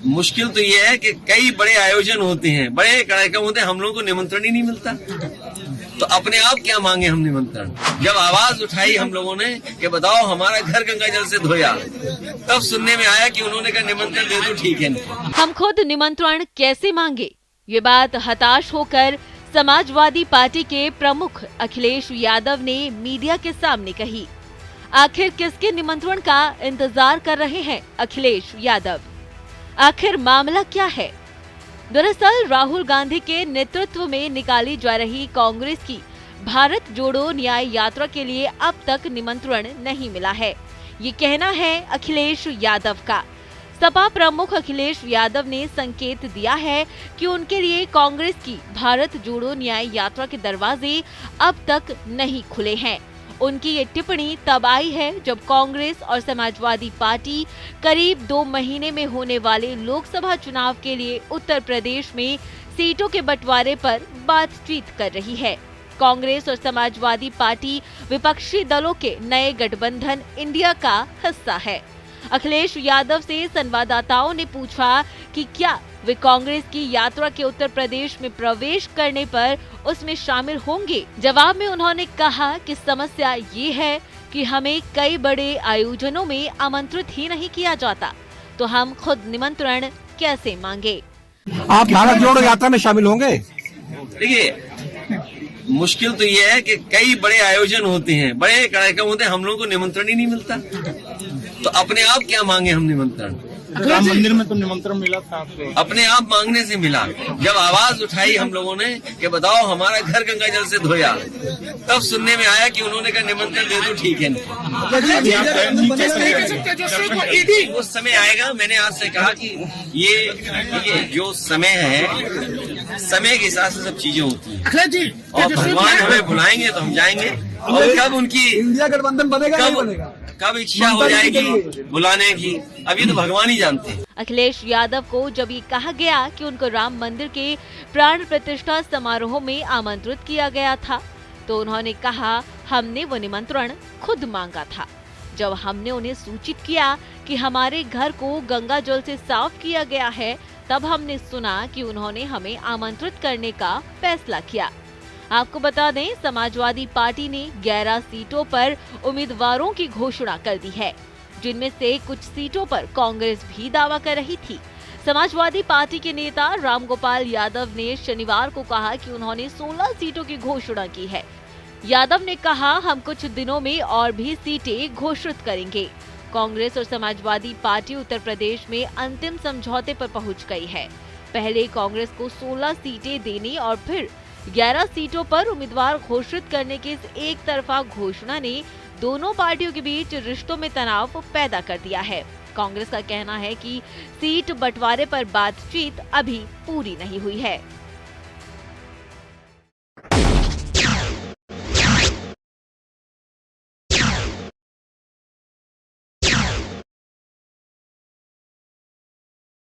मुश्किल तो ये है कि कई बड़े आयोजन होते हैं, बड़े कार्यक्रम होते हैं, हम लोगों को निमंत्रण ही नहीं मिलता। तो अपने आप क्या मांगे हम निमंत्रण? जब आवाज उठाई हम लोगों ने कि बताओ हमारा घर गंगा जल से धोया, तब सुनने में आया कि उन्होंने कहा निमंत्रण दे दो, ठीक है। हम खुद निमंत्रण कैसे मांगे? ये बात हताश होकर समाजवादी पार्टी के प्रमुख अखिलेश यादव ने मीडिया के सामने कही। आखिर किसके निमंत्रण का इंतजार कर रहे हैं अखिलेश यादव? आखिर मामला क्या है? दरअसल राहुल गांधी के नेतृत्व में निकाली जा रही कांग्रेस की भारत जोड़ो न्याय यात्रा के लिए अब तक निमंत्रण नहीं मिला है, ये कहना है अखिलेश यादव का। सपा प्रमुख अखिलेश यादव ने संकेत दिया है कि उनके लिए कांग्रेस की भारत जोड़ो न्याय यात्रा के दरवाजे अब तक नहीं खुले हैं। उनकी ये टिप्पणी तब आई है जब कांग्रेस और समाजवादी पार्टी करीब 2 महीने में होने वाले लोकसभा चुनाव के लिए उत्तर प्रदेश में सीटों के बंटवारे पर बातचीत कर रही है। कांग्रेस और समाजवादी पार्टी विपक्षी दलों के नए गठबंधन इंडिया का हिस्सा है। अखिलेश यादव से संवाददाताओं ने पूछा कि क्या वे कांग्रेस की यात्रा के उत्तर प्रदेश में प्रवेश करने पर उसमें शामिल होंगे। जवाब में उन्होंने कहा कि समस्या ये है कि हमें कई बड़े आयोजनों में आमंत्रित ही नहीं किया जाता, तो हम खुद निमंत्रण कैसे मांगे। आप भारत जोड़ो यात्रा में शामिल होंगे? देखिए, मुश्किल तो ये है कि कई बड़े आयोजन होते हैं, बड़े कार्यक्रम होते हैं, हम लोगों को निमंत्रण ही नहीं मिलता। तो अपने आप क्या मांगे हम निमंत्रण? राम मंदिर में तो निमंत्रण मिला था आपको? अपने आप मांगने से मिला। जब आवाज उठाई हम लोगों ने कि बताओ हमारा घर गंगा जल से धोया, तब सुनने में आया कि उन्होंने कहा निमंत्रण दे दो, ठीक है। उस समय आएगा। मैंने आज से कहा कि ये जो समय है, समय के हिसाब से सब चीजें होती हैं और भगवान हमें बुलाएंगे तो हम जाएंगे। और कब उनकी इंडिया गठबंधन बनेगा नहीं बनेगा, कब इच्छा हो जाएगी बुलाने की, अभी तो भगवान ही जानते हैं। अखिलेश यादव को जब ये कहा गया कि उनको राम मंदिर के प्राण प्रतिष्ठा समारोह में आमंत्रित किया गया था, तो उन्होंने कहा हमने वो निमंत्रण खुद मांगा था। जब हमने उन्हें सूचित किया कि हमारे घर को गंगा जल से साफ किया गया है, तब हमने सुना कि उन्होंने हमें आमंत्रित करने का फैसला किया। आपको बता दें, समाजवादी पार्टी ने 11 सीटों पर उम्मीदवारों की घोषणा कर दी है, जिनमें से कुछ सीटों पर कांग्रेस भी दावा कर रही थी। समाजवादी पार्टी के नेता रामगोपाल यादव ने शनिवार को कहा कि उन्होंने 16 सीटों की घोषणा की है। यादव ने कहा हम कुछ दिनों में और भी सीटें घोषित करेंगे। कांग्रेस और समाजवादी पार्टी उत्तर प्रदेश में अंतिम समझौते पर पहुंच गई है। पहले कांग्रेस को 16 सीटें देने और फिर 11 सीटों पर उम्मीदवार घोषित करने की इस एक तरफा घोषणा ने दोनों पार्टियों के बीच रिश्तों में तनाव पैदा कर दिया है। कांग्रेस का कहना है कि सीट बंटवारे पर बातचीत अभी पूरी नहीं हुई है।